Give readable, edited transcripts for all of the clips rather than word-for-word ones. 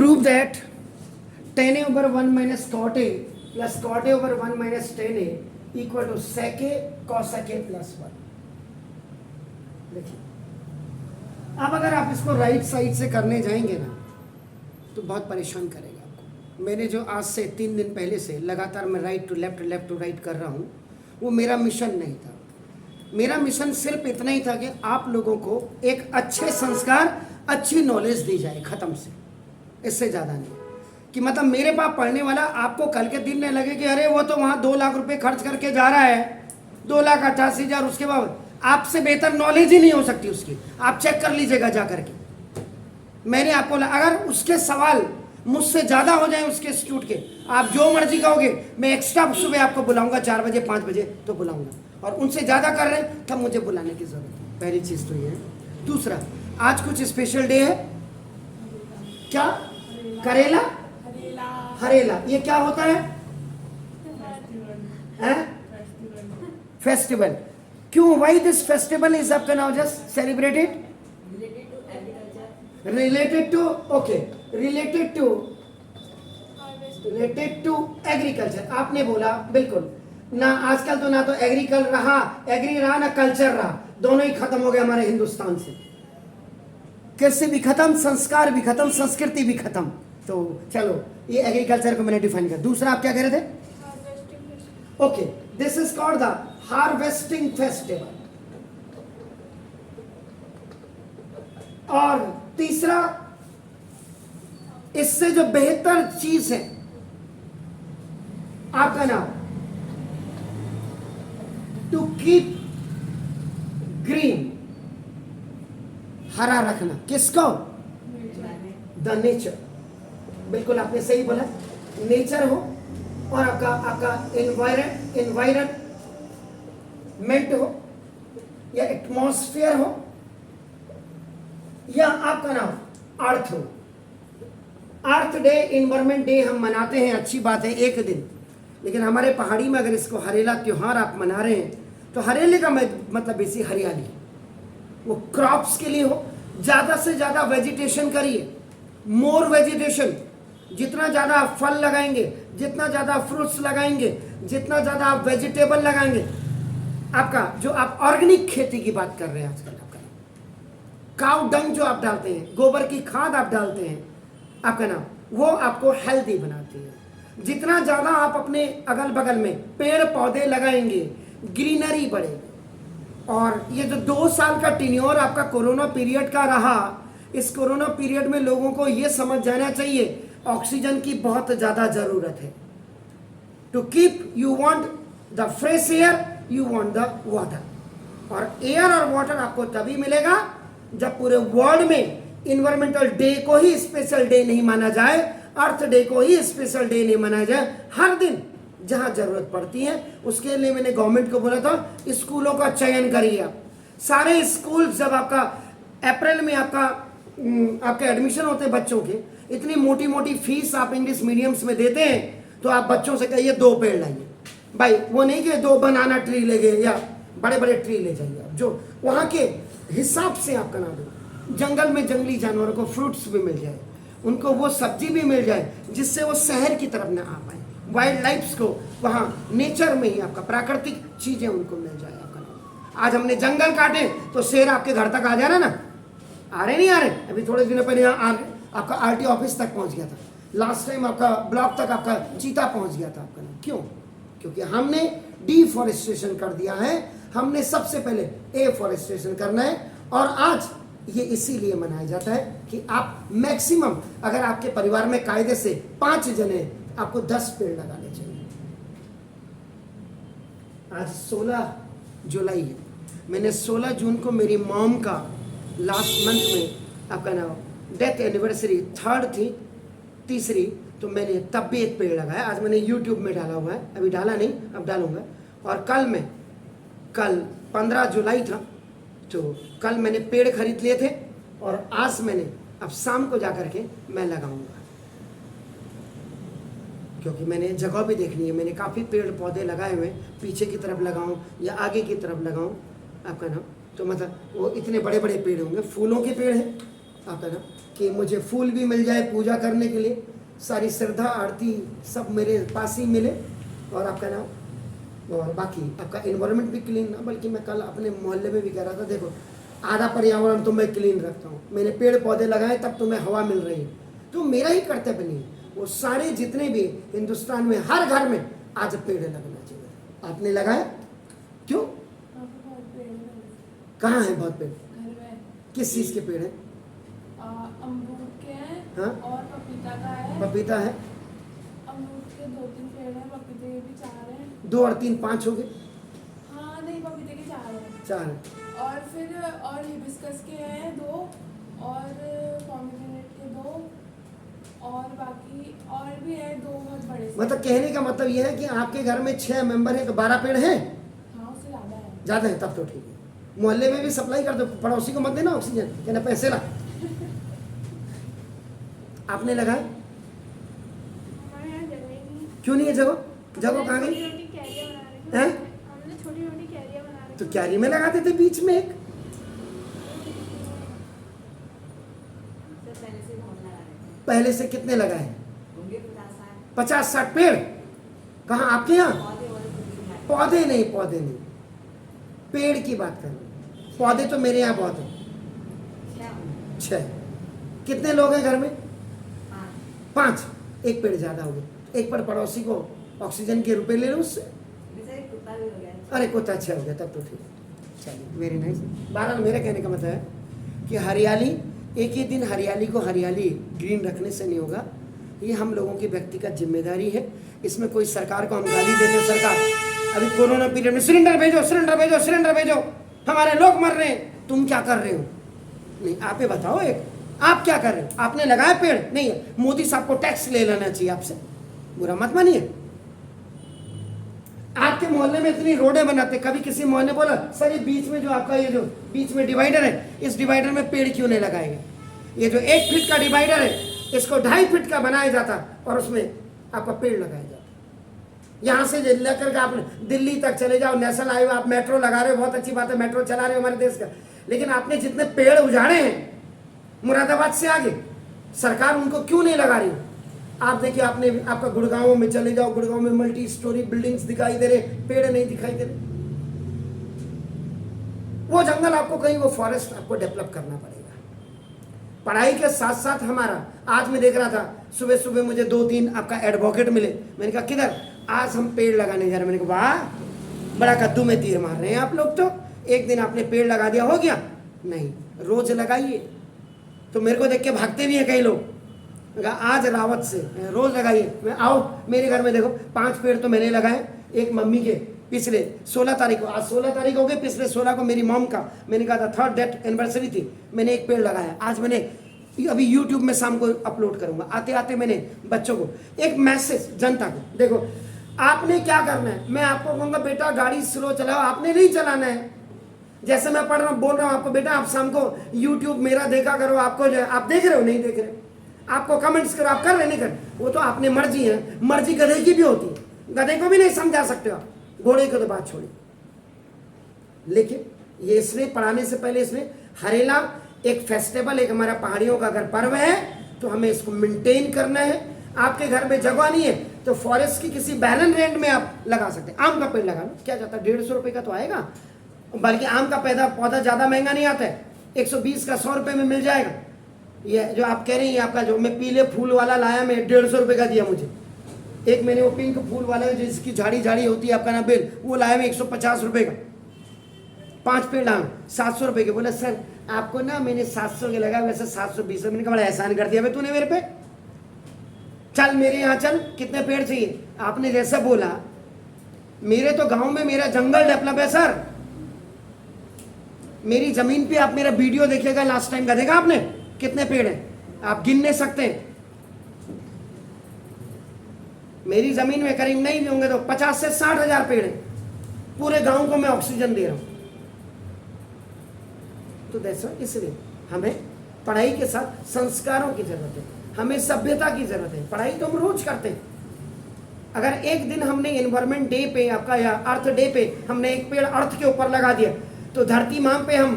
Prove that tan A over 1 minus cot A plus cot A over 1 minus tan A equal to sec A cos A plus 1. देखिए, अब अगर आप इसको right side से करने जाएंगे ना तो बहुत परेशान करेगा आपको। मैंने जो आज से 3 दिन पहले से लगातार मैं राइट टू राइट कर रहा हूँ, वो मेरा मिशन नहीं था। मेरा मिशन सिर्फ इतना ही था कि आप लोगों को एक अच्छे संस्कार, अच्छी नॉलेज दी जाए, ख़त्म से, इससे ज़्यादा नहीं। कि मतलब मेरे पास पढ़ने वाला आपको कल के दिन में लगे कि अरे वो तो वहाँ 2 लाख रुपए खर्च करके जा रहा है, 2,88,000, उसके बाद आपसे बेहतर नॉलेज ही नहीं हो सकती उसकी। आप चेक कर लीजिएगा जा करके। मैंने आपको अगर उसके सवाल मुझसे ज़्यादा हो जाए उसके इंस्टीट्यूट के, आप जो मर्जी कहोगे, मैं एक्स्ट्रा सुबह आपको बुलाऊंगा 4 बजे 5 बजे तो बुलाऊंगा, और उनसे ज़्यादा कर रहे हैं तब मुझे बुलाने की ज़रूरत है। पहली चीज़ तो ये है। दूसरा, आज कुछ स्पेशल डे है क्या? करेला हरेला, ये क्या होता है? फेस्टिवल। क्यों? वाई दिस फेस्टिवल इज आपका now just celebrated? Related to, okay, related to agriculture. आपने बोला बिल्कुल ना, आजकल तो ना तो एग्री रहा ना कल्चर रहा, दोनों ही खत्म हो गए हमारे हिंदुस्तान से। कृषि भी खत्म, संस्कार भी खत्म, संस्कृति भी खत्म। तो चलो, ये एग्रीकल्चर को मैंने डिफाइन किया। दूसरा आप क्या कह रहे थे? Okay, this is called the harvesting festival. और तीसरा, इससे जो बेहतर चीज है आपका नाम, टू कीप ग्रीन, हरा रखना। किसको? The nature. बिल्कुल आपने सही बोला, नेचर हो और आपका एनवायरमेंट हो या एटमॉस्फेयर हो या आपका नाम अर्थ हो। अर्थ डे, एनवायरमेंट डे हम मनाते हैं, अच्छी बात है, एक दिन। लेकिन हमारे पहाड़ी में अगर इसको हरेला त्योहार आप मना रहे हैं तो हरेले का मतलब इसी हरियाली, वो क्रॉप्स के लिए हो। ज़्यादा से ज़्यादा वेजिटेशन करिए, मोर वेजिटेशन। जितना ज़्यादा आप फल लगाएंगे, जितना ज़्यादा फ्रूट्स लगाएंगे, जितना ज़्यादा आप वेजिटेबल लगाएंगे, आपका जो आप ऑर्गेनिक खेती की बात कर रहे हैं आजकल, आपका काउ डंग जो आप डालते हैं, गोबर की खाद आप डालते हैं, आपका नाम, वो आपको हेल्दी बनाती है। जितना ज़्यादा आप अपने अगल बगल में पेड़ पौधे लगाएंगे, ग्रीनरी बढ़ेगी। और ये जो 2 साल का टेन्योर आपका कोरोना पीरियड का रहा, इस कोरोना पीरियड में लोगों को ये समझ जाना चाहिए ऑक्सीजन की बहुत ज़्यादा ज़रूरत है। To keep, you want the fresh air, you want the water. और एयर और वाटर आपको तभी मिलेगा जब पूरे वर्ल्ड में इन्वायरमेंटल डे को ही स्पेशल डे नहीं माना जाए, अर्थ डे को ही स्पेशल डे नहीं मनाया जाए। हर दिन जहां जरूरत पड़ती है, उसके लिए मैंने गवर्नमेंट को बोला था स्कूलों का चयन करिए आप। सारे स्कूल जब आपका अप्रैल में आपके एडमिशन होते हैं बच्चों के, इतनी मोटी मोटी फीस आप इंग्लिश मीडियम्स में देते हैं, तो आप बच्चों से कहिए 2 पेड़ लाइए। भाई वो नहीं कि 2 बनाना ट्री ले गए या बड़े बड़े ट्री ले जाइए, आप जो वहाँ के हिसाब से आपका नाम दो। जंगल में जंगली जानवरों को फ्रूट्स भी मिल जाए, उनको वो सब्जी भी मिल जाए जिससे वो शहर की तरफ ना आ पाए। वाइल्ड लाइफ्स को वहाँ नेचर में ही आपका प्राकृतिक चीज़ें उनको मिल जाए आपका नाम। आज हमने जंगल काटे तो शेर आपके घर तक आ जा रहा ना, आ रहे नहीं आ रहे? अभी थोड़े दिनों पहले आपका आरटी ऑफिस तक पहुंच गया था, लास्ट टाइम आपका ब्लॉक तक आपका चीता पहुंच गया था आपका नाम। क्यों? क्योंकि हमने डिफॉरेस्टेशन कर दिया है। हमने सबसे पहले एफॉरेस्टेशन करना है। और आज ये इसीलिए मनाया जाता है कि आप मैक्सिमम, अगर आपके परिवार में कायदे से 5 जने, आपको 10 पेड़ लगाने चाहिए। आज 16 जुलाई है। मैंने 16 जून को मेरी मॉम का लास्ट मंथ में आपका नाम डेथ एनिवर्सरी 3rd थी, तीसरी, तो मैंने तब भी एक पेड़ लगाया। आज मैंने यूट्यूब में डाला हुआ है, अभी डाला नहीं, अब डालूंगा। और कल 15 जुलाई था, तो कल मैंने पेड़ खरीद लिए थे और आज मैंने अब शाम को जाकर के मैं लगाऊंगा, क्योंकि मैंने जगह भी देखनी है। मैंने काफ़ी पेड़ पौधे लगाए हुए, पीछे की तरफ लगाऊं या आगे की तरफ लगाऊं आपका नाम, तो मतलब वो इतने बड़े बड़े पेड़ होंगे। फूलों के पेड़ हैं आपका ना कि मुझे फूल भी मिल जाए पूजा करने के लिए, सारी श्रद्धा आरती सब मेरे पास ही मिले, और आपका नाम और बाकी आपका इन्वायरमेंट भी क्लीन ना। बल्कि मैं कल अपने मोहल्ले में भी कह रहा था, देखो आधा पर्यावरण तो मैं क्लीन रखता हूँ, मैंने पेड़ पौधे लगाए तब तो मैं हवा मिल रही है, तो मेरा ही कर्तव्य नहीं है। वो सारे जितने भी हिंदुस्तान में हर घर में आज पेड़ लगना चाहिए। आपने लगाया क्यों? कहाँ है बहुत पेड़? घर में। किस चीज़ के पेड़ हैं? अमरूद के हैं। हाँ? और पपीता का है। पपीता है। अमरूद के 2-3 पेड़ हैं, पपीते के भी 4 हैं। 2 और 3 5 हो गए। हाँ नहीं, पपीते के 4 हैं। 4 है। और फिर और हिबिस्कस के हैं 2, और पोमेग्रेनेट के 2, और बाकी और भी है 2 बहुत बड़े से। मतलब कहने का मतलब यह है कि आपके घर में 6 मेंबर हैं तो 12 पेड़ हैं। हाँ उससे ज़्यादा है। ज़्यादा है तब तो ठीक है। मोहल्ले में भी सप्लाई कर दो, पड़ोसी को मत देना ऑक्सीजन, कहना पैसे ला। आपने लगाया? हमारे यहाँ जगह ही नहीं। क्यों नहीं है जगह? जगह कहाँ गई? छोटी-छोटी क्यारियाँ बना रखी हैं? हमने छोटी-छोटी क्यारियाँ बना रखी। तो क्यारी में लगाते थे बीच में एक। पहले से कितने लगाए? 50-60 पेड़। कहाँ आपके यहाँ? पौधे नहीं, पौधे नहीं, पेड़ की बात कर रहे हैं। पौधे तो मेरे यहाँ बहुत है। 6। कितने लोग हैं घर में? 5। एक पेड़ ज्यादा हो गया। एक पर पड़ोसी को ऑक्सीजन के रुपए ले लो उससे। अरे कुत्ता अच्छा हो गया तब तो ठीक। चलिए वेरी नाइस। बहरहाल मेरे कहने का मतलब है कि हरियाली, एक ही दिन हरियाली को हरियाली ग्रीन रखने से नहीं होगा, ये हम लोगों की व्यक्तिगत जिम्मेदारी है। इसमें कोई सरकार को हम गाली देते हैं, सरकार अभी कोरोना पीरियड में सिलेंडर भेजो, सिलेंडर भेजो, सिलेंडर भेजो, हमारे लोग मर रहे हैं, तुम क्या कर रहे हो? नहीं, आप ही बताओ, एक आप क्या कर रहे हो? आपने लगाया पेड़? नहीं है। मोदी साहब को टैक्स ले लेना चाहिए आपसे, बुरा मत मानिए। आपके मोहल्ले में इतनी रोडें बनाते, कभी किसी मोहल्ले बोला सर ये बीच में जो आपका ये जो बीच में डिवाइडर है, इस डिवाइडर में पेड़ क्यों नहीं लगाए गए? ये जो 1 फीट का डिवाइडर है इसको 2.5 फीट का बनाया जाता और उसमें आपका पेड़ लगाया जाता। यहाँ से लेकर के आप दिल्ली तक चले जाओ, नेशनल हाईवे, आप मेट्रो लगा रहे हो, बहुत अच्छी बात है, मेट्रो चला रहे हो हमारे देश का, लेकिन आपने जितने पेड़ उजाड़े हैं मुरादाबाद से आगे, सरकार उनको क्यों नहीं लगा रही? आप देखिए, आपने आपका गुड़गांव में चले जाओ, गुड़गांव में मल्टी स्टोरी बिल्डिंग्स दिखाई दे रहे, पेड़ नहीं दिखाई दे रहे। वो जंगल आपको कहीं, वो फॉरेस्ट आपको डेवलप करना पड़ेगा। पढ़ाई के साथ साथ हमारा, आज मैं देख रहा था सुबह सुबह मुझे 2-3 आपका एडवोकेट मिले, मैंने कहा किधर? आज हम पेड़ लगाने जा रहे हैं। मैंने कहा वाह, बड़ा कद्दू में तीर मार रहे हैं आप लोग तो। एक दिन आपने पेड़ लगा दिया हो गया? नहीं, रोज लगाइए। तो मेरे को देख के भागते भी हैं कई लोग, आज रावत से रोज लगाइए। मैं आओ मेरे घर में देखो, 5 पेड़ तो मैंने लगाए, एक मम्मी के पिछले 16 तारीख को, आज 16 तारीख हो गई, पिछले 16 को मेरी मॉम का, मैंने कहा था 3rd डेथ एनिवर्सरी थी, मैंने एक पेड़ लगाया। आज मैंने अभी YouTube में शाम को अपलोड करूंगा। आते आते मैंने बच्चों को एक मैसेज, जनता को, देखो आपने क्या करना है, मैं आपको कहूँगा बेटा गाड़ी स्लो चलाओ, आपने नहीं चलाना है। जैसे मैं पढ़ रहा हूँ, बोल रहा हूँ आपको, बेटा आप शाम को YouTube मेरा देखा करो, आपको जो आप देख रहे हो नहीं देख रहे, आपको कमेंट्स करो, आप कर रहे नहीं कर, वो तो आपने मर्जी है। मर्जी गधे की भी होती है, गधे को भी नहीं समझा सकते हो आप, घोड़े को तो बात छोड़ी। लेकिन ये इसने पढ़ाने से पहले इसने हरेला एक फेस्टिवल, एक हमारा पहाड़ियों का अगर पर्व है तो हमें इसको मेंटेन करना है। आपके घर में जगह नहीं है तो फॉरेस्ट की किसी बैरन लैंड में आप लगा सकते हैं। आम का पेड़ लगा लो, क्या जाता है, 150 रुपये का तो आएगा, बल्कि आम का पौधा ज़्यादा महंगा नहीं आता है, 120 का 100 रुपये में मिल जाएगा। ये जो आप कह रहे हैं, आपका जो मैं पीले फूल वाला लाया, मैं 150 रुपये का दिया मुझे। एक मैंने वो पिंक फूल वाला है जिसकी झाड़ी झाड़ी होती है आपका ना बेल, वो लाया मैं 150 रुपये का, 5 पेड़ लाया 700 रुपये के। बोला सर आपको ना मैंने 700 के लगा, वैसे 720। मैंने कहा बड़ा एहसान कर दिया भाई तूने मेरे पे, चल मेरे यहाँ चल, कितने पेड़ चाहिए? आपने जैसा बोला, मेरे तो गांव में मेरा जंगल डेवलप है सर, मेरी जमीन पे आप मेरा वीडियो देखिएगा लास्ट टाइम का, देखा आपने कितने पेड़ हैं? आप गिन नहीं सकते। मेरी जमीन में करीब नहीं भी होंगे तो 50 से 60 हजार पेड़ हैं, पूरे गांव को मैं ऑक्सीजन दे रहा हूं। तो देखो, इसलिए हमें पढ़ाई के साथ संस्कारों की जरूरत है, हमें सभ्यता की जरूरत है। पढ़ाई तो हम रोज करते हैं, अगर एक दिन हमने एनवायरमेंट डे पे आपका या अर्थ डे पे हमने एक पेड़ अर्थ के ऊपर लगा दिया तो धरती माँ पे हम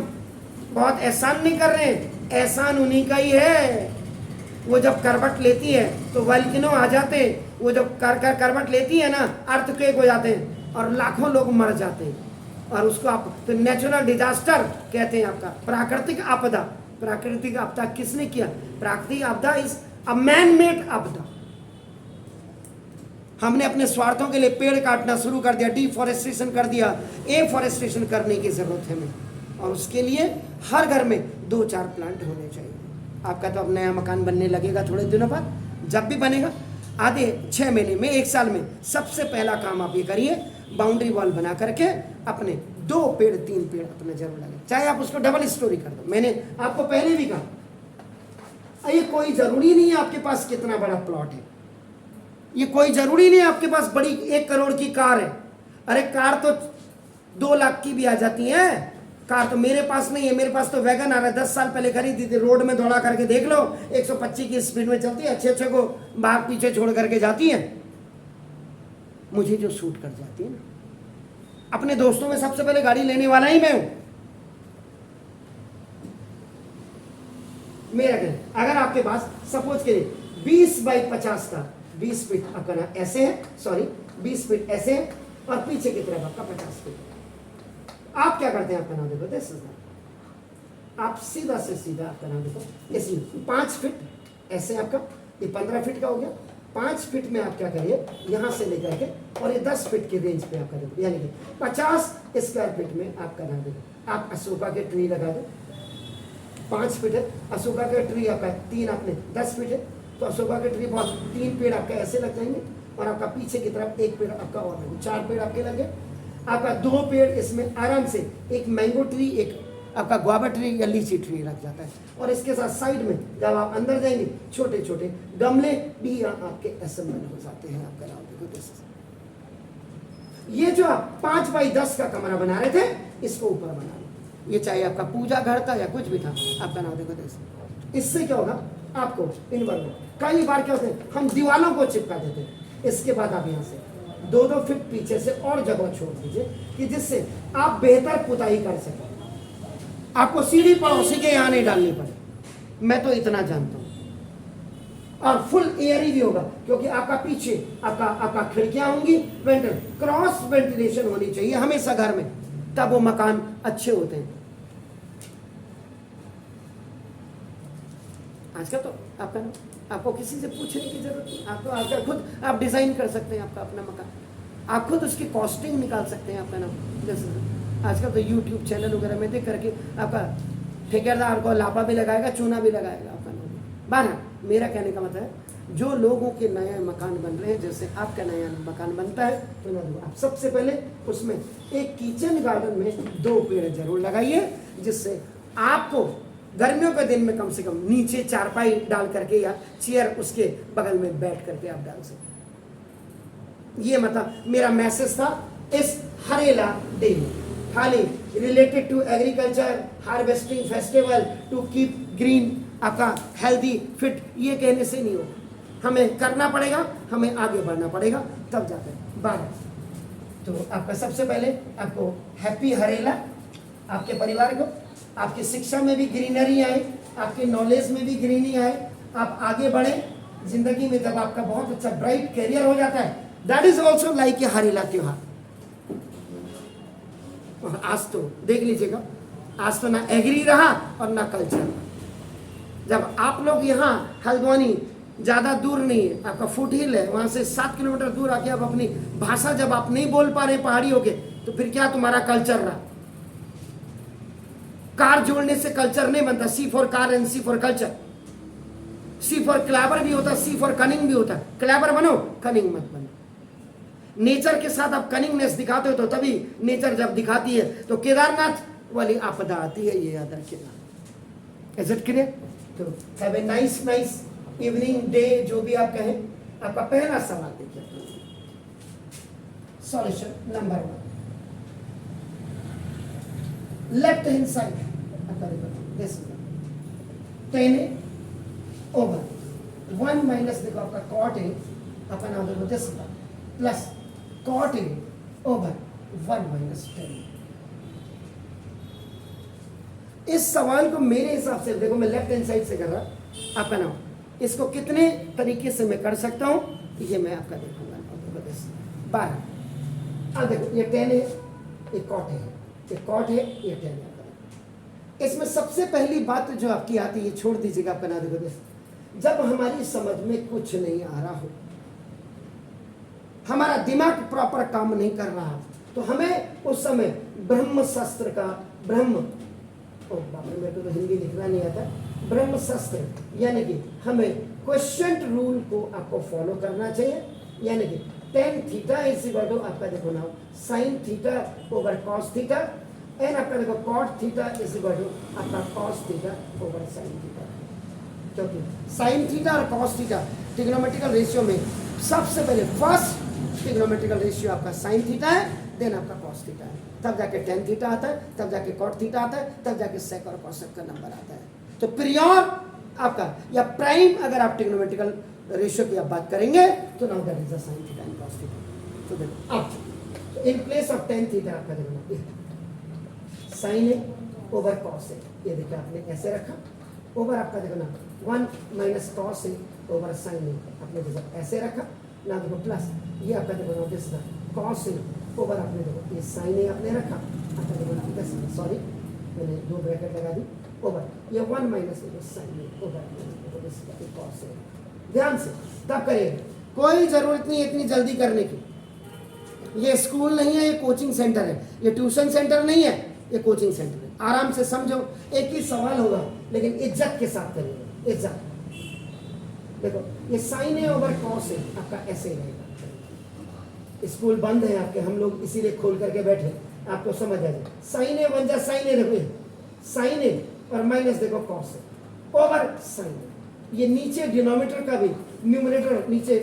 बहुत एहसान नहीं कर रहे हैं, एहसान उन्हीं का ही है। वो जब करवट लेती है तो वल्केनो आ जाते हैं, वो जब करवट लेती है ना, अर्थक्वेक हो जाते हैं और लाखों लोग मर जाते हैं। और उसको आप तो नेचुरल डिजास्टर कहते हैं, आपका प्राकृतिक आपदा। प्राकृतिक आपदा किसने किया? प्राकृतिक आपदा इज अ मैन मेड आपदा। हमने अपने स्वार्थों के लिए पेड़ काटना शुरू कर दिया, डिफॉरेस्टेशन कर दिया। एफॉरेस्टेशन करने की जरूरत है हमें, और उसके लिए हर घर में 2-4 प्लांट होने चाहिए। आपका तो अब नया मकान बनने लगेगा थोड़े दिनों बाद, जब भी बनेगा आधे 6 महीने में 1 साल में, सबसे पहला काम आप ये करिए, बाउंड्री वॉल बना करके अपने 2 पेड़ 3 पेड़ अपने जरूर लगे, चाहे आप उसको डबल स्टोरी कर दो। मैंने आपको पहले भी कहा, ये कोई जरूरी नहीं है आपके पास कितना बड़ा प्लॉट है, ये कोई जरूरी नहीं है आपके पास बड़ी 1 करोड़ की कार है। अरे कार तो 2 लाख की भी आ जाती है। कार तो मेरे पास नहीं है, मेरे पास तो वैगन आ रहा है, 10 साल पहले खरीदी थी, रोड में दौड़ा करके देख लो, 125 की स्पीड में चलती है, अच्छे को बाहर पीछे छोड़ करके जाती है, मुझे जो सूट कर जाती है ना। अपने दोस्तों में सबसे पहले गाड़ी लेने वाला ही मैं हूं। मेरा कहना, अगर आपके पास सपोज करिए 20 बाई 50 का 20 फीट आपका ना ऐसे है, सॉरी 20 फीट ऐसे है, और पीछे की तरफ आपका 50 फीट। आप क्या करते हैं, आपका नाम देखो, आप सीधा से सीधा आपका नाम देखो, इसमें 5 फीट ऐसे आपका, ये 15 फीट का हो गया। 5 फीट में आप क्या करिए, यहां से लेकर के और ये 10 फीट की रेंज पे आपका देखो, यानी कि 50 स्क्वायर फीट में आपका नाम देखो। आप अशोका के ट्री लगा दो, 5 फीट है, अशोका के ट्री आपका 3, आपने 10 फीट है, तो अशोका के ट्री बहुत 3 पेड़ आपका ऐसे लग जाएंगे, और आपका पीछे की तरफ 1 पेड़ आपका और लगे, 4 पेड़ आपके लगे। आपका 2 पेड़ इसमें आराम से, एक मैंगो ट्री, एक आपका गुआवा ट्री या लीची ट्री लग जाता है। और इसके साथ साइड में जब आप अंदर जाएंगे, छोटे छोटे गमले भी आपके असेंबल हो जाते हैं। आपका नाम देखो, ये जो आप 5 बाई 10 का कमरा बना रहे थे, इसको ऊपर बना लो। ये चाहे आपका पूजा घर था या कुछ भी था, आपका नाम देखो। इससे क्या होगा, आपको इन्वर्टर, कई बार क्या होते हैं, हम दीवालों को चिपका देते हैं। इसके बाद आप यहाँ से 2-2 फीट पीछे से और जगह छोड़ दीजिए, कि जिससे आप बेहतर पुताई कर सकें। आपको सीढ़ी पड़ोसी के यहाँ नहीं डालनी पड़े, मैं तो इतना जानता हूं। और फुल एयर भी होगा, क्योंकि आपका पीछे आपका खिड़कियां होंगी, क्रॉस वेंटिलेशन होनी चाहिए हमेशा घर में, तब वो मकान अच्छे होते हैं। आजकल तो आपको किसी से पूछने की जरूरत नहीं, आपको आजकल खुद आप डिजाइन कर सकते हैं आपका अपना मकान, आप खुद उसकी कॉस्टिंग निकाल सकते हैं। आपका नाम जैसे आजकल तो यूट्यूब चैनल वगैरह में देख करके आपका ठेकेदार को लापा भी लगाएगा, चूना भी लगाएगा आपका नाम। बारह, मेरा कहने का मतलब है, जो लोगों के नए मकान बन रहे हैं, जैसे आपका नया मकान बनता है, तो ना दो, आप सबसे पहले उसमें एक किचन गार्डन में 2 पेड़ जरूर लगाइए, जिससे आपको गर्मियों के दिन में कम से कम नीचे चारपाई डाल करके या चेयर उसके बगल में बैठ करके आप डाल सकते। ये मतलब मेरा मैसेज था इस हरेला डे में, खाली related to agriculture, harvesting festival, to keep green, आपका हेल्दी फिट, ये कहने से नहीं होगा, हमें करना पड़ेगा, हमें आगे बढ़ना पड़ेगा, तब जाते हैं। 12, तो आपका सबसे पहले आपको हैप्पी हरेला, आपके परिवार को, आपकी शिक्षा में भी ग्रीनरी आए, आपके नॉलेज में भी ग्रीनरी आए, आप आगे बढ़े जिंदगी में। जब आपका बहुत अच्छा ब्राइट करियर हो जाता है, that is also like a Harela त्योहार। आज तो देख लीजिएगा, आज तो ना एग्री रहा और ना कल्चर। जब आप लोग यहाँ हल्द्वानी ज़्यादा दूर नहीं है, आपका फुट हिल है, वहाँ से 7 किलोमीटर दूर आके आप अपनी भाषा जब आप नहीं बोल पा रहे पहाड़ियों के, तो फिर क्या तुम्हारा कल्चर रहा? कार जोड़ने से कल्चर नहीं बनता। C for car and C for culture. C for clabber भी होता, सी फॉर कनिंग भी होता। क्लैबर बनो, कनिंग मत बनो। नेचर के साथ आप कनिंगनेस दिखाते हो, तो तभी नेचर जब दिखाती है तो केदारनाथ वाली आपदा आती है, ये याद रखिएगा। Is it clear? तो have a nice evening day, जो भी आप कहें। आपका पहला सवाल देखिए, solution number 1, left hand side this 10 over 1 minus, देखो आपका कॉट है, अपना नाम देखो this plus cot A over 1 minus 10. इस सवाल को मेरे हिसाब से देखो, मैं लेफ्ट हैंड साइड से कर रहा, आपका नाम, इसको कितने तरीके से मैं कर सकता हूं, ये मैं आपका देखूंगा। 12, अब देखो ये 10 है, ये कॉट है, ये कॉट है, ये 10 है। इसमें सबसे पहली बात जो आपकी आती है, छोड़ दीजिएगा, आपका नाम देखो, जब हमारी समझ में कुछ नहीं आ रहा हो, हमारा दिमाग प्रॉपर काम नहीं कर रहा, तो हमें उस समय ब्रह्म शास्त्र का, ब्रह्म, ओ बाप रे, मेरे को तो हिंदी लिखना नहीं आता, ब्रह्म शास्त्र, यानी कि हमें क्वेश्चन रूल को आपको फॉलो करना चाहिए। यानी कि tan theta is equal to, आपका देखो ना, sine theta over cos theta, and आपका देखो cot theta is equal to आपका cos theta over sine theta. क्योंकि साइन थीटा और कॉस थीटा ट्रिग्नोमेट्रिकल रेशियो में सबसे पहले फर्स्ट ट्रिग्नोमेट्रिकल रेशियो आपका साइन थीटा है, देन आपका कॉस थीटा है, तब जाके tan थीटा आता है, तब जाके कॉट थीटा आता है, तब जाके सेक और कॉसेक का नंबर आता है। तो पीरियड आपका या प्राइम, अगर आप ट्रिग्नोमेट्रिकल रेशियो की आप बात करेंगे तो now that is the sine theta and cos theta. तो देखो अब इन प्लेस ऑफ tan थीटा आपका देखो साइन है ओवर कॉस है, ये देखिए आपने ऐसे रखा, ओवर आपका देखो ना 1 माइनस कॉस है ओवर साइन है, आपने देखो ऐसे रखा ना, देखो प्लस ये आपका देखो ना दिस कॉस है ओवर, आपने देखो ये साइन है आपने रखा, आपका देखो ना दिस, सॉरी मैंने 2 ब्रैकेट लगा दी, ओवर ये 1 माइनस साइन है ओवर दिस कॉस है। ध्यान से तब करिएगा, कोई जरूरत नहीं है इतनी जल्दी करने की, ये स्कूल नहीं है, ये कोचिंग सेंटर है, ये ट्यूशन सेंटर नहीं है, ये कोचिंग सेंटर है। आराम से समझो, एक ही सवाल होगा लेकिन इज्जत के साथ करिएगा, इज्जत। देखो ये साइन है ओवर कॉस है, आपका ऐसे ही रहेगा। स्कूल बंद है आपके, हम लोग इसीलिए खोल करके बैठे, आपको समझ आ जाए। साइन है बन जा साइन है, देखो साइन है और माइनस देखो कॉस है ओवर साइन, ये नीचे डिनोमिनेटर का भी न्यूमरेटर, नीचे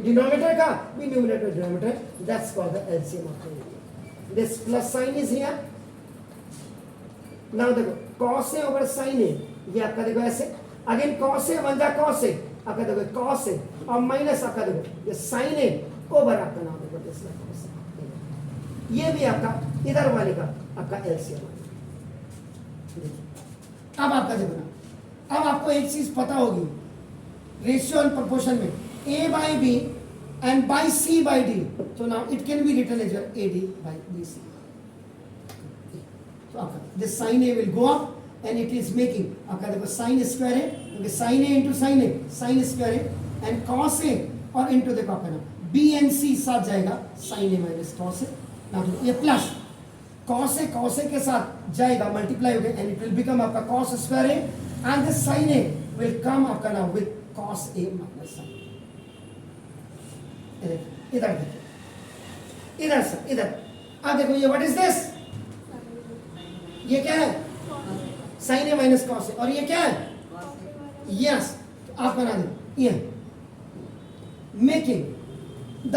डिनोमिनेटर का भी numerator denominator, that's called the LCM of this plus sign is here. Now देखो कॉस है ओवर साइन है, ये आपका देखो ऐसे, अगेन कॉस है वन जा कॉस है, आपका देखो कॉस है और माइनस आपका देखो ये साइन है ओवर आपका नाम देखो दिस कॉस है, ये भी आपका इधर वाले का आपका एलसीएम। अब आपका देखो ना, अब आपको एक चीज पता होगी, रेशियो एंड प्रोपोर्शन में a by b and by c by d, so now it can be written as your ad by bc. So आपका this sin a will go up and it is making, आपका देखो sin square है, क्योंकि sin a into sin a, sin square है, and cos a और into देखो आपका ना b and c साथ जाएगा, sin a minus cos a, now ये प्लस cos a के साथ जाएगा, मल्टीप्लाई हो गया, and it will become आपका cos square a, and this sin a will come आपका ना with cos a minus sin। इधर देखिए, इधर से इधर, अब देखो ये व्हाट इज दिस, ये क्या है, sine A minus cos A, और ये क्या है, यस, आप बना दो, ये making the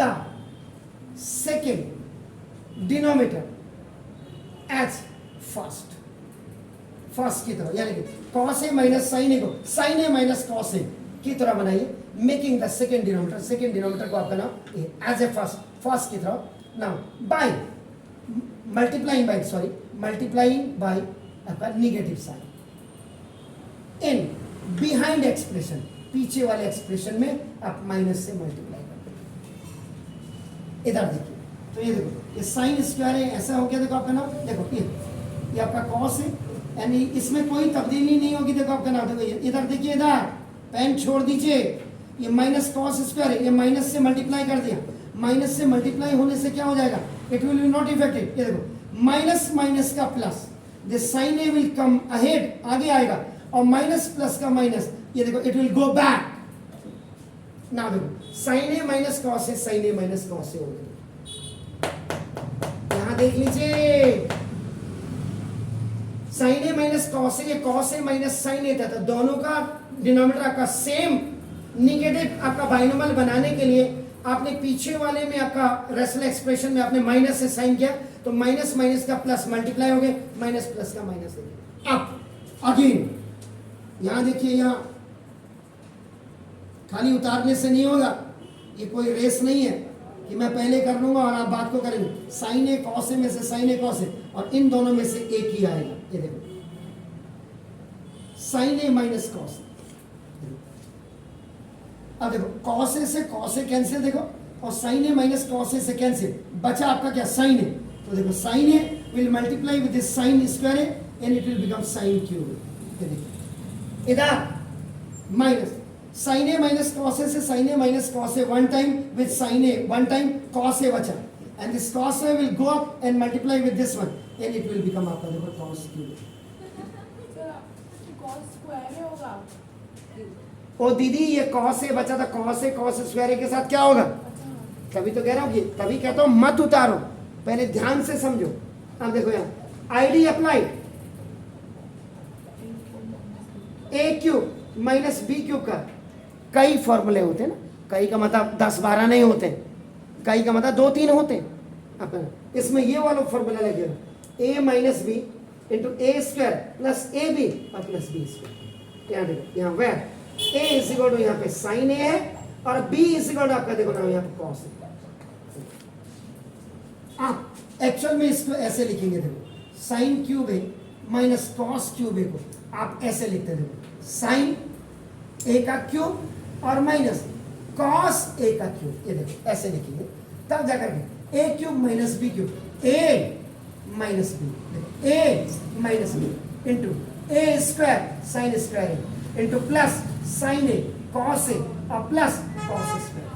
second denominator as first की तरह, यानी कि cos A minus sine A को sine A minus cos A की तरह बनाइए, मेकिंग द सेकेंड डिनोमिनेटर को आपका नाम एज ए फर्स्ट की तरह, नाउ बाय मल्टीप्लाइंग बाय आपका negative sine, in behind expression, पीछे वाले एक्सप्रेशन में आप माइनस से मल्टीप्लाई करते हैं। इधर देखिए, तो ये देखो ये साइन स्क्वायर है, ऐसा हो गया, देखो आपका नाम, देखो ये आपका कॉस है, यानी इसमें कोई तब्दीली नहीं होगी, देखो आपका नाम, देखो इधर देखिए, इधर पेन छोड़ दीजिए, ये माइनस कॉस स्क्वायर है, ये माइनस से मल्टीप्लाई कर दिया, माइनस से मल्टीप्लाई होने से क्या हो जाएगा, it will be not affected, ये देखो माइनस माइनस का plus, this sine A will come ahead, आगे आएगा, और माइनस प्लस का माइनस, ये देखो इट विल गो बैक। ना देखो sine A minus cos A, sine A minus cos ए हो गया, यहां देख लीजिए, साइन ए माइनस कॉस ए, ये कॉस ए माइनस साइन ए था, तो दोनों का डिनोमिनेटर आपका सेम, निगेटिव आपका बाइनोमियल बनाने के लिए आपने पीछे वाले में आपका रेशनल एक्सप्रेशन में आपने माइनस से साइन किया, तो माइनस माइनस का प्लस मल्टीप्लाई हो गए, माइनस प्लस का माइनस। अब अगेन यहां देखिए, यहां खाली उतारने से नहीं होगा, ये कोई रेस नहीं है कि मैं पहले कर लूंगा और आप बात को करेंगे। साइन ए कॉस ए में से साइन ए कॉस ए, और इन दोनों में से एक ही आएगा, ये देखो साइन ए माइनस कॉस। अब देखो कॉस ए से कॉस ए कैंसिल, देखो, और sine A minus cos A से कैंसिल, बचा आपका क्या, साइन ए। तो देखो sine A will multiply with this sine square A and it will become sine cube A. इधर minus sine A minus cos A से sine A minus cos A one time with sine A one time cos A बचा, and this cos A will go up and multiply with this one and it will become आपका देखो cos cube ए। Cos square होगा। ओ दीदी ये cos A बचा था, cos A cos square ए के साथ क्या होगा, अच्छा तभी तो कह रहा हूँ कि तभी कहता हूँ मत उतारो, पहले ध्यान से समझो। अब देखो यहाँ आईडी अप्लाई, ए क्यूब माइनस बी क्यूब का कई फॉर्मूले होते हैं ना, कई का मतलब 10-12 नहीं होते, कई का मतलब 2-3 होते हैं। अपन इसमें ये वाला फॉर्मूला लगेगा, A minus B into A square plus A B और प्लस बी स्क्वायर। यहाँ देखो यहाँ where A is equal to यहाँ पे साइन ए है और बी इज इक्वल टू आपका देखो ना यहाँ पे कॉस है। आप एक्चुअल में इसको ऐसे लिखेंगे, देखो sign cube A minus cos cube ए को आप ऐसे लिखते हैं, देखो साइन ए का क्यूब और माइनस कॉस ए का क्यूब, ये देखो ऐसे लिखेंगे, तब जाकर के A cube minus B cube, A minus B, A minus B into A square sine square A into plus sine A cos A और plus cos square,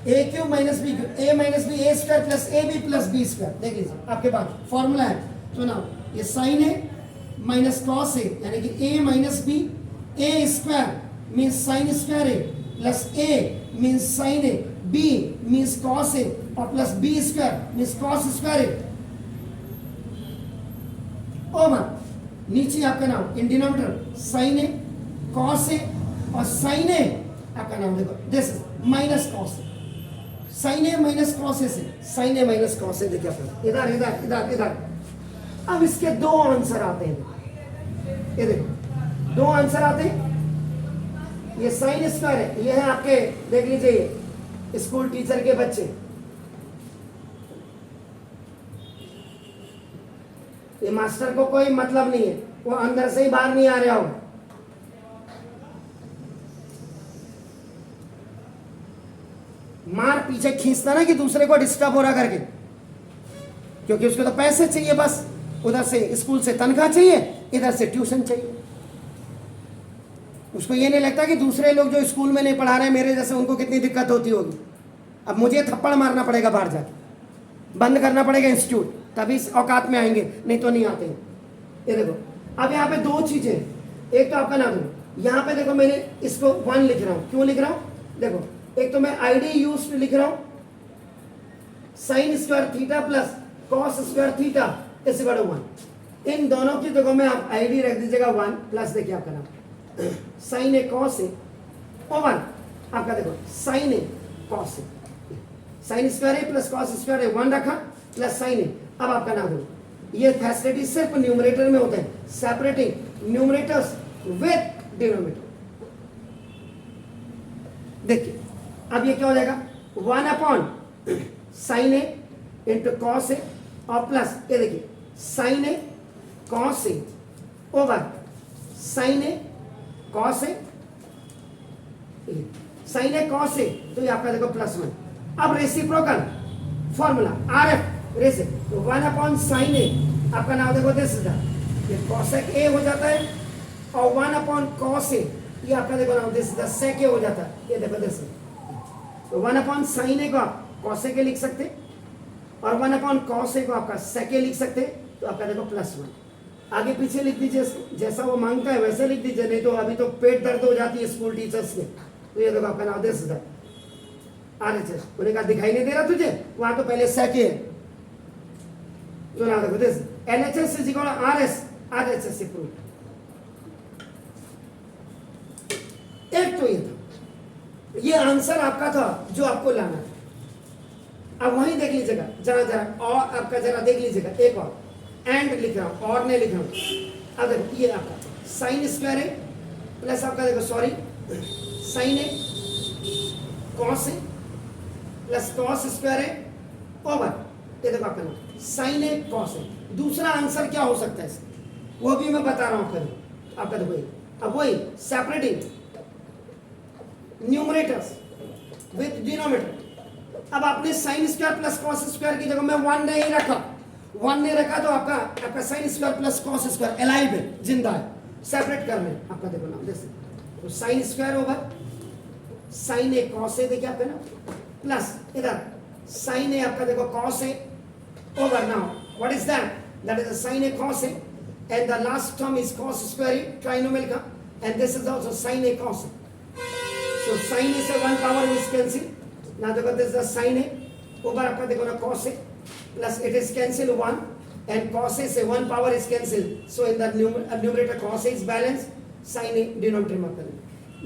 A cube minus B cube, A minus B A square plus A B plus B square. देख लीजिए आपके पास formula है, तो ना ये sine A minus cos A यानी कि A minus B, A square means sign square A plus A means sine A, B means cos A और plus B square means cos square A. Over नीचे आपका नाम in denominator sine A cos A और sine A आपका नाम देखो this is minus cos A, sine A minus cos A से sine A minus cos A, देखिए आपका इधर इधर इधर इधर। अब इसके दो आंसर आते हैं, ये देखो दो आंसर आते हैं, ये साइन स्क्वायर है, ये है आपके देख लीजिए स्कूल टीचर के बच्चे, ये मास्टर को कोई मतलब नहीं है, वो अंदर से ही बाहर नहीं आ रहा होगा। मार पीछे खींचता ना कि दूसरे को डिस्टर्ब हो रहा करके, क्योंकि उसको तो पैसे चाहिए, बस उधर से स्कूल से तनख्वाह चाहिए, इधर से ट्यूशन चाहिए। उसको ये नहीं लगता कि दूसरे लोग जो स्कूल में नहीं पढ़ा रहे मेरे जैसे उनको कितनी दिक्कत होती होगी। अब मुझे थप्पड़ मारना पड़ेगा बाहर जाके, बंद करना पड़ेगा इंस्टीट्यूट, तभी इस औकात में आएंगे, नहीं तो नहीं आते हैं। ये देखो अब यहाँ पे दो चीजें, एक तो आपका नाम दो, यहाँ पे देखो मैंने इसको 1 लिख रहा हूँ, क्यों लिख रहा हूँ, देखो एक तो मैं आईडी यूज लिख रहा हूँ sine square theta plus cos square theta is equal to 1, इन दोनों की जगह में आप आईडी रख दीजिएगा 1 प्लस देखिए आपका नाम sign A cos A over आपका देखो sine A cos A, sign square A plus cos square ए 1 रखा प्लस साइन ए। अब आपका नाम दो, ये फैसिलिटी सिर्फ न्यूमरेटर में होता है, सेपरेटिंग न्यूमरेटर्स विद डिनोमिनेटर। देखिए अब ये क्या हो जाएगा 1 upon sine A into cos A और प्लस ये देखिए sign A cos A over sine A cos A, sine A cos ए, तो ये आपका देखो +1। अब रेसिप्रोकल फॉर्मूला आर एफ रेसे, तो 1 अपॉन साइन ए आपका नाम देखो दिस इज ये कॉसेक ए हो जाता है, और 1 अपॉन कॉस ए ये आपका देखो नाम दिस इज सेक ए हो जाता है, ये देखो दिस। तो 1 अपॉन साइन ए को आप कॉसेक ए लिख सकते और 1 अपॉन कॉस ए को आपका सेक ए लिख सकते, तो आपका देखो +1। आगे पीछे लिख दीजिए, जैसा वो मांगता है वैसे लिख दीजिए, नहीं तो अभी तो पेट दर्द हो जाती है स्कूल टीचर्स के। तो ये देखो आपका नाम दिस इज RHS, उन्हें कहा दिखाई नहीं दे रहा तुझे, वहां तो पहले सेक ए, तो नाम देखो this LHS is equal to RS, RHS से प्रूव। एक तो ये था, ये आंसर आपका था जो आपको लाना था। अब वहीं देख लीजिएगा जरा जरा, और आपका जरा देख लीजिएगा एक और एंड लिख रहा हूं और नहीं लिख रहा हूं। अब देखो ये आपका साइन स्क्वायर है प्लस आपका देखो सॉरी साइन है कॉस है प्लस कॉस स्क्वायर है ओवर ये देखो आपका नाम साइन है कॉस है। दूसरा आंसर क्या हो सकता है इसका, वो भी मैं बता रहा हूं आपका। आपका देखो अब वही सेपरेटिंग न्यूमरेटर्स विथ डिनोमिनेटर। अब आपने sine square plus cos square की जगह में 1 नहीं रखा, 1 नहीं रखा तो आपका sine square plus cos square alive है, जिंदा है, सेपरेट करने आपका देखो ना, जैसे तो sine square over sine A cos A, देखिए आपका ना, प्लस इधर साइन ए आपका देखो cos A over, now what is that, that is sine A cos A and the last term is cos square A trinomial का, and this is also sine A cos A. So sin is a 1 power is cancel. Now देखो this is the sin a over आपका देखो ना cos a plus it is cancel 1 and cos a से 1 power is cancel. So in the numerator cos a is balance, sin a denominator में करें।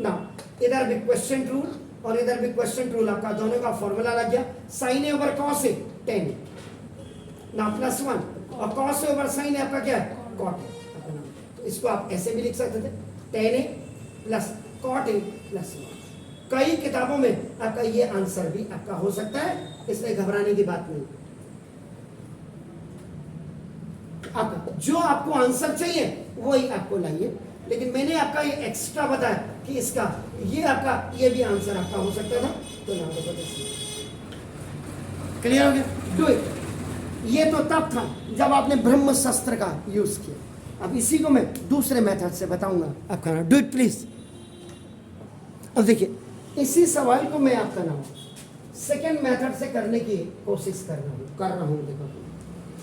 Now इधर भी question rule और इधर भी क्वेश्चन रूल, आपका दोनों का फॉर्मूला लग गया, sin a over cos a 10 ना प्लस 1 और cos a over sin a आपका क्या है cot a। तो इसको आप ऐसे भी लिख सकते थे 10a plus cot a plus 1। कई किताबों में आपका ये आंसर भी आपका हो सकता है, इसलिए घबराने की बात नहीं। आपका जो आपको आंसर चाहिए वही आपको लाइए, लेकिन मैंने आपका ये एक्स्ट्रा बताया कि इसका ये आपका ये भी आंसर आपका हो सकता था, तो यहाँ पे क्लियर हो गया। Do it. ये तो तब था जब आपने ब्रह्म शस्त्र का यूज किया। अब इसी को मैं दूसरे मेथड से बताऊंगा आपका। Do it please. अब देखिए इसी सवाल को मैं आपका नाम सेकेंड मेथड से करने की कोशिश कर रहा हूँ। देखो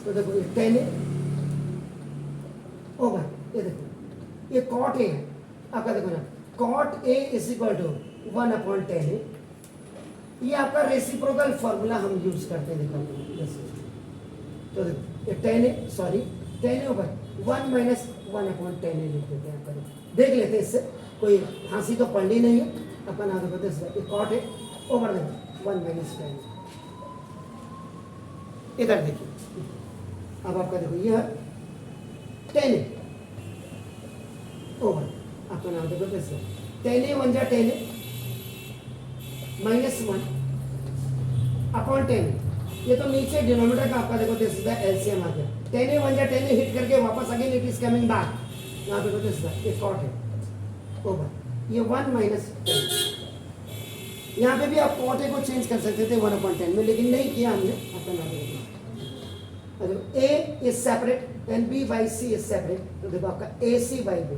तो देखो ये 10 ओवर, ये देखो ये कॉट ए है आपका, देखो ना cot A is equal to 1/10 है। ये आपका रेसिप्रोकल फॉर्मूला हम यूज करते हैं, देखो जैसे तो देखो ये 10 है, सॉरी 10 ओवर 1 माइनस 1/10 है लिख देते हैं आपका। देख लेते हैं, इससे कोई हंसी तो पढ़नी नहीं है अपन। आगे बताते कॉट है ओवर 1 माइनस 10। इधर देखिए अब आपका देखो यह 10 है ओवर आपका नाम देखो कैसे 10 है 1 जा 10 है माइनस 1/10 है। ये तो नीचे डिनोमिनेटर का आपका देखो दिस इज द एलसीएम आ गया। 10 है 1 जा 10 है हिट करके वापस again it is coming back. यहाँ पे देखो दिस ये कॉट है ओवर ये 1 माइनस 10। यहाँ पे भी आप कॉट ए को चेंज कर सकते थे 1/10 में, लेकिन नहीं किया हमने। आपका नाम देखो A is separate and B by C is separate, तो देखो आपका ए सी बाई बी,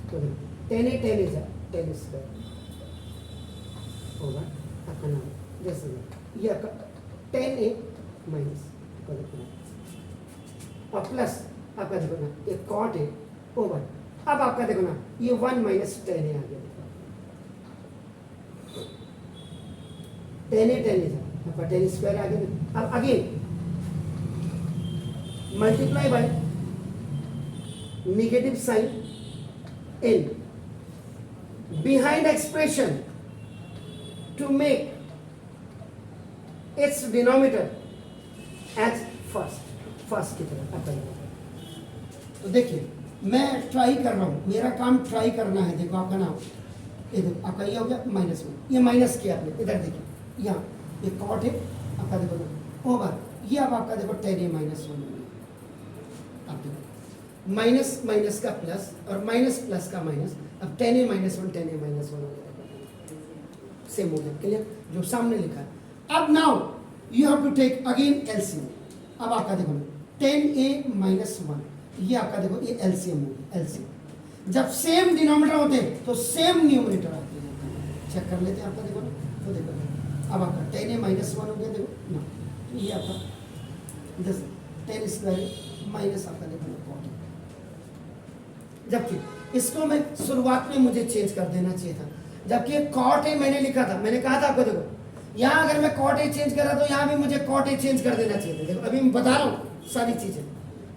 तो देखो 10 ए 10 इज 10 स्क्वायर होगा आपका नाम। जैसे ये आपका 10 ए माइनस और प्लस आपका देखो ना ये कॉट ए ओवर। अब आपका देखो ना ये 1 माइनस 10 है आ गया, 10 है 10 है आपका 10 स्क्वायर आ गया। अब again multiply by negative sine in behind expression to make its denominator as first की तरह आपका। तो देखिए मैं ट्राई कर रहा हूँ, मेरा काम ट्राई करना है। देखो आपका नाम ये देखो आपका ये हो गया -1, ये माइनस किया आपने। इधर देखिए यहाँ ये कॉट है आपका देखो ना ओवर ये अब आपका देखो 10 ए -1 हो गया। आप देखो माइनस माइनस का प्लस और माइनस प्लस का माइनस, अब 10 ए -1 10 ए -1 हो गया, सेम हो गया। क्लियर जो सामने लिखा है। अब now you have to take again LCM. अब आपका देखो 10 ए -1 ये आपका देखो ये एलसीएम होगी। एलसीएम जब सेम डिनोमिनेटर होते हैं तो सेम न्यूमरेटर आते हैं। चेक कर लेते हैं आपका देखो ना, तो देखो अब आपका 10 ए -1 हो गया देखो ना, तो ये आपका जैसे 10 स्क्वायर माइनस आपका देखो कॉट। जबकि इसको मैं शुरुआत में मुझे चेंज कर देना चाहिए था, जबकि कॉट ए मैंने लिखा था। मैंने कहा था आपको देखो यहाँ अगर मैं कॉट ए चेंज करा तो यहाँ भी मुझे कॉट ए चेंज कर देना चाहिए था। देखो अभी मैं बता रहा हूँ सारी चीजें।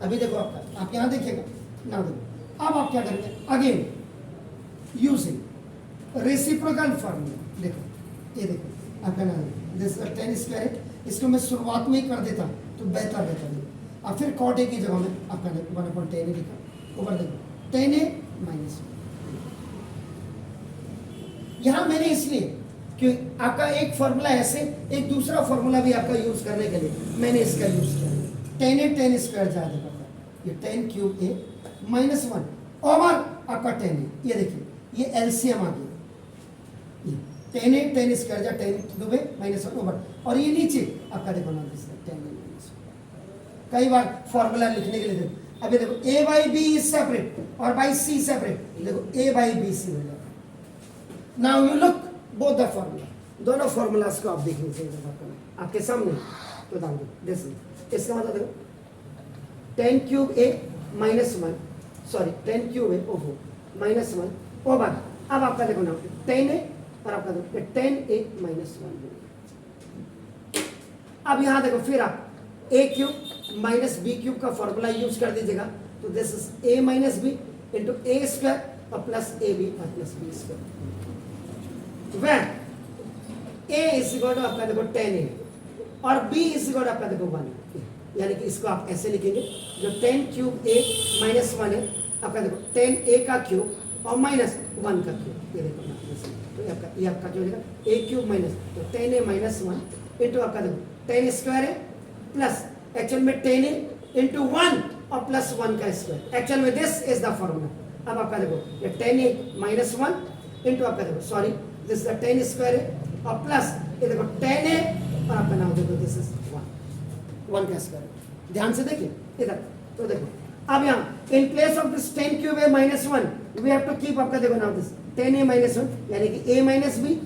अभी देखो आपका आप यहाँ देखिएगा ना, देखो अब आप क्या करेंगे अगेन यूजिंग रेसिप्रोकल फॉर्मूला। देखो ये देखो आपका नाम दिस 10 स्क्वायर है, इसको मैं शुरुआत में ही कर देता तो बेहतर रहता। देखो अब फिर कॉट ए की जगह में आपका 1/10 लिखा ऊपर देखो 10 ए -1। यहाँ मैंने इसलिए कि आपका एक फॉर्मूला ऐसे एक दूसरा फॉर्मूला भी आपका यूज करने के लिए मैंने इसका यूज किया। 10 ए 10 स्क्वायर ज्यादा पड़ता है, ये 10 क्यूब ए -1 ओवर आपका 10 है, ये देखिए ये एलसीएम आ गया, ये 10 है, 10 स्क्वायर जा 10 क्यूब है -1 ओवर, और ये नीचे आपका देखो ना 10 है -1। कई बार फॉर्मूला लिखने के लिए देखो, अभी देखो a by B is separate और बाई सी सेपरेट, देखो a बाई बी सी हो जाएगा। Now you look both the formula, दोनों फॉर्मूलाज को आप देखिए आपके सामने, तो डाल दो दिस, इसका मतलब देखो 10 क्यूब a -1, सॉरी 10 क्यूब है ओहो -1 ओवर, अब आपका देखो ना 10 है और आपका देखो 10a -1। अब यहाँ देखो फिर आप a cube minus B cube का फॉर्मूला यूज कर दीजिएगा, तो this is a minus B into A square और प्लस ए बी और प्लस बी स्क्वायर, वह a इज इक्वल टू आपका देखो 10a और b इज इक्वल टू आपका देखो 1, यानी कि इसको आप ऐसे लिखेंगे, जो 10 क्यूब a -1 है आपका देखो 10a का क्यूब और -1 का क्यूब, ये देखो तो ये आपका जो रहेगा a क्यूब माइनस, तो 10a -1 इंटू आपका देखो 10 स्क्वायर है प्लस एक्चुअल में 10a इंटू 1 और प्लस 1 का स्क्वायर, एक्चुअल में दिस इज द फॉर्मूला। अब आपका देखो ये 10a -1 इंटू आपका देखो सॉरी दिस इज 10 स्क्वायर है और प्लस ये देखो 10a और आपका नाम देखो दिस इज 1 का स्क्वायर, ध्यान से देखिए इधर, तो देखो अब यहाँ in place of this 10 cube a -1 we have to keep आपका देखो नाउ दिस 10a -1 यानी कि a minus B,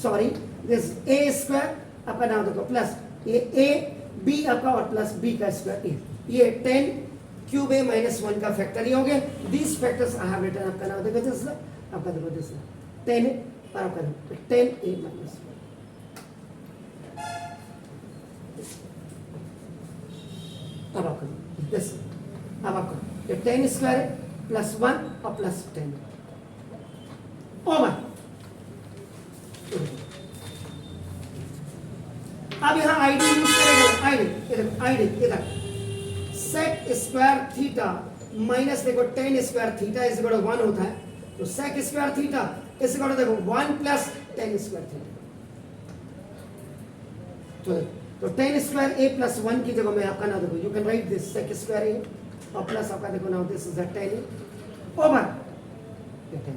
sorry this a square आपका नाम देखो प्लस ये a b आपका और प्लस b का स्क्वायर, ये 10 क्यूब a -1 का फैक्टर ही हो गया। These factors I have written, आपका नाम देखो दिस आपका देखो दिस 10 है और आपका देखो 10a -1। अब आपका दिस, अब आपका 10 स्क्वायर है प्लस 1 और प्लस 10 ओवर। अब यहाँ आईडी यूज करेंगे, आईडी इधर सेक स्क्वायर थीटा माइनस देखो 10 square theta is equal to 1 होता है, तो sec square theta is equal to देखो 1 प्लस 10 स्क्वायर थीटा, तो 10 स्क्वायर a प्लस 1 की जगह में आपका ना देखो you can write this sec square a और प्लस आपका देखो नाउ दिस इज 10 ओवर 10।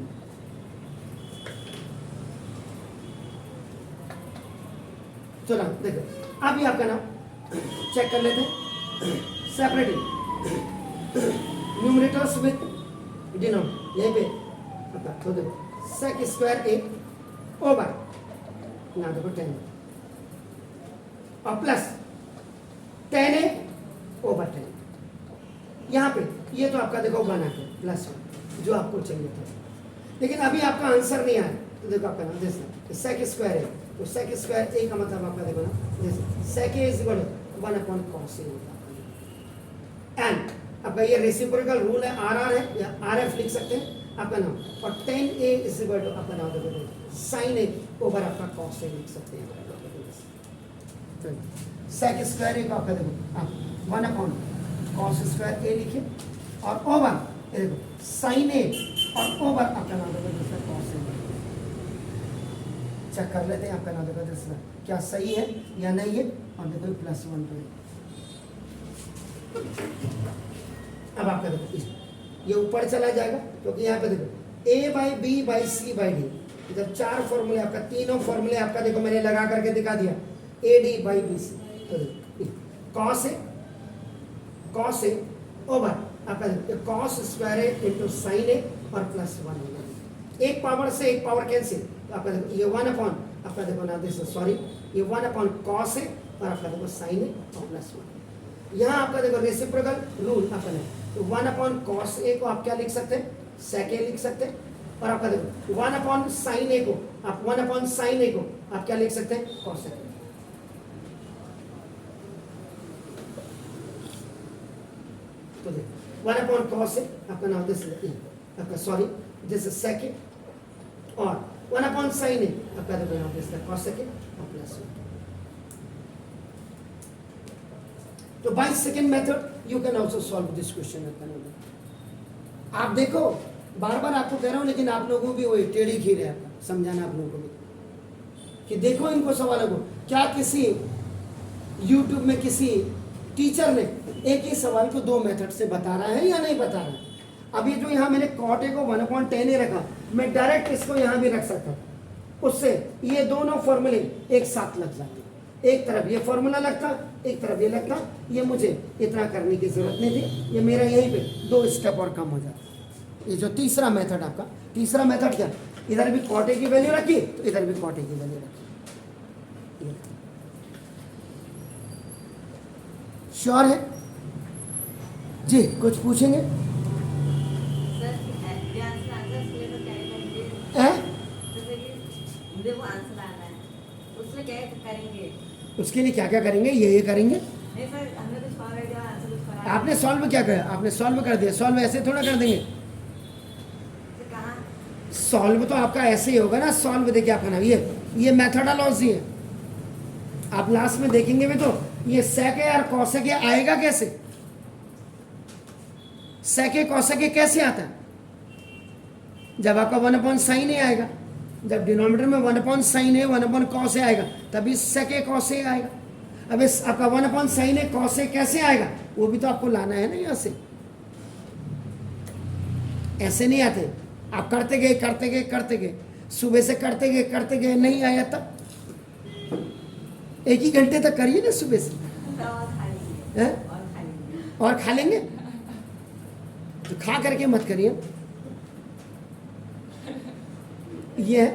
चलो देखो अभी आपका नाम चेक कर लेते हैं, सेपरेटिंग न्यूमरेटर्स विद डिनोमिनेटर, यहीं पे तो देखो सेक स्क्वायर a ओवर ना देखो 10 और प्लस 10a ओवर 10, यहाँ पे ये तो आपका देखो 1 आ गया प्लस 1 जो आपको चाहिए था, लेकिन अभी आपका आंसर नहीं आया, तो देखो आपका नाम जैसे सेक स्क्वायर है, तो सेक स्क्वायर a का मतलब आपका देखो ना जैसे sec a is equal to 1 upon cos a होता है, एंड आपका ये रेसिप्रोकल रूल है, आर आर है या आर एफ लिख सकते हैं आपका नाम, और 10a इज इक्वल टू आपका नाम देखो साइन a ओवर आपका cos a लिख सकते हैं। सेक स्क्वायर ए का आपका देखो आप 1 अपॉन कॉस स्क्वायर ए लिखिए और ओवर ये देखो साइन ए और ओवर आपका नाम देखो दूसरा कॉस ए। चेक कर लेते हैं आपका नाम देखो दूसरा क्या सही है या नहीं है, और देखो प्लस 1 पे अब आपका देखो ये ऊपर चला जाएगा, क्योंकि यहाँ पे देखो a by B by C by D, जब 4 फॉर्मूले आपका तीनों फॉर्मूले आपका देखो मैंने लगा करके दिखा दिया, A D by B C, cos A over आपका cos square A into sine A और प्लस 1 होगा, एक पावर से एक पावर कैंसिल, तो आपका देखो ये 1 अपॉन आपका देखो ना दिस सॉरी ये 1 अपॉन कॉस ए और आपका देखो साइन ए और प्लस 1, यहाँ आपका देखो रेसिप्रोकल रूल आपका नहीं, तो 1 अपॉन कॉस ए को आप क्या लिख सकते हैं सेक ए लिख सकते हैं, और आपका देखो 1 अपॉन साइन ए को आप 1 अपॉन साइन ए को आप क्या लिख सकते हैं कॉस ए। तो देखो 1 अपॉन कॉस ए आपका नाम दिस आपका सॉरी दिस इज सेक, और 1 अपॉन साइन ए आपका देखो नाम दिस कॉस ए और प्लस 1। तो by second method you can also solve this question. आप देखो बार बार आपको कह रहा हूं, लेकिन आप लोगों को भी वही टेढ़ी खीर है आपका समझाना आप लोगों को भी, कि देखो इनको सवालों को, क्या किसी YouTube में किसी टीचर ने एक ही सवाल को 2 मेथड से बता रहा है या नहीं बता रहा है। अभी जो यहाँ मैंने कॉट ए को 1/10 ही रखा, मैं डायरेक्ट इसको यहाँ भी रख सकता था। उससे ये दोनों फॉर्मूले एक साथ लग जाते। एक तरफ ये फॉर्मूला लगता, एक तरफ ये लगता। ये मुझे इतना करने की जरूरत नहीं थी, ये मेरा यहीं पे 2 स्टेप और कम हो जाता। ये जो तीसरा मेथड आपका, तीसरा मेथड क्या, इधर भी कॉट ए की वैल्यू रखी तो इधर भी कॉट ए की वैल्यू रखी। श्योर है जी? कुछ पूछेंगे? सर आंसर है? मुझे वो आंसर आना है, उसमें क्या करेंगे? उसके लिए क्या क्या करेंगे? ये करेंगे। नहीं सर, हमने कुछ पढ़ा है, आंसर कुछ पढ़ा है। आपने सॉल्व क्या किया? आपने सॉल्व कर दिया। सॉल्व ऐसे थोड़ा कर देंगे। तो कहाँ? सॉल्व तो आपका ऐसे ही होगा ना। सॉल्व देखिए आपका नाम ये मेथोडोलॉजी है। आप लास्ट में देखेंगे भी तो ये सेके और कौसेके आएगा कैसे? सेके कौसेके कैसे आता है? जब आपका 1/sin नहीं आएगा, जब डिनोमिनेटर में 1/sin है 1/cos आएगा, तभी सेके कौसे आएगा। अब इस आपका 1/sin है कौसे कैसे आएगा, वो भी तो आपको लाना है ना यहाँ से। ऐसे नहीं आते। आप करते गए करते गए करते गए, सुबह से करते गए नहीं आया तब 1 ही घंटे तक करिए ना सुबह से। और खा लेंगे। हैं? और खा लेंगे। और खा लेंगे तो खा करके मत करिए। ये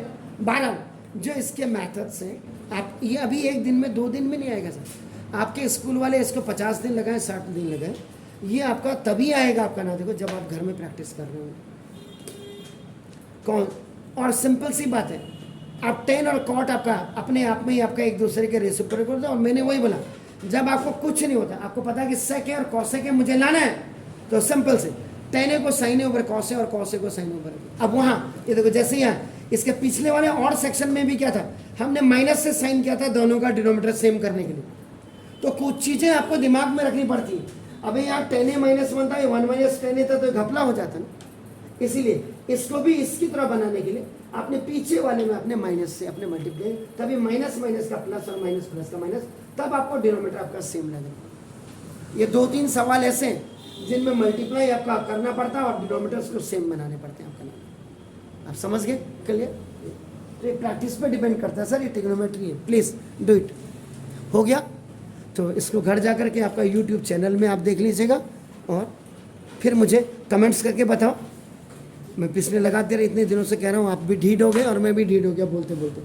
12 जो इसके मेथड्स हैं, आप ये अभी 1 दिन में 2 दिन में नहीं आएगा सर। आपके स्कूल वाले इसको 50 दिन लगाए 60 दिन लगाए, ये आपका तभी आएगा आपका ना देखो जब आप घर में प्रैक्टिस कर रहे हो। कौन? और सिंपल सी बात है, आप टेन और कॉट आपका अपने आप में ही आपका एक दूसरे के रेसिप्रोकल कर दो। और मैंने वही बोला, जब आपको कुछ नहीं होता, आपको पता है कि सेके और कौसेके मुझे लाना है, तो सिंपल से टेने को साइन ओवर कौसे और कौसे को साइन ओवर। अब वहाँ ये देखो, जैसे यहाँ इसके पिछले वाले और सेक्शन में भी क्या था, हमने माइनस से साइन किया था दोनों का डिनोमिनेटर सेम करने के लिए। तो कुछ चीज़ें आपको दिमाग में रखनी पड़ती है। अभी यहाँ 10a - 1 था, ये 1 - 10 था, तो घपला हो जाता ना। इसीलिए इसको भी इसकी तरह बनाने के लिए आपने पीछे वाले में अपने माइनस से अपने मल्टीप्लाई, तभी माइनस माइनस का प्लस और माइनस प्लस का माइनस, तब आपको डिनोमिनेटर आपका सेम लगेगा। ये 2-3 सवाल ऐसे हैं जिनमें मल्टीप्लाई आपका करना पड़ता है और डिनोमिनेटर्स को सेम बनाने पड़ते हैं आपका। आप समझ गए? क्लियर? तो ये प्रैक्टिस पे डिपेंड करता है सर, ये ट्रिग्नोमेट्री है। Please do it. हो गया तो इसको घर जा कर के आपका यूट्यूब चैनल में आप देख लीजिएगा और फिर मुझे कमेंट्स करके बताओ। मैं पिछले लगाते रहे इतने दिनों से कह रहा हूँ, आप भी ढीठ हो गए और मैं भी ढीठ हो गया बोलते बोलते।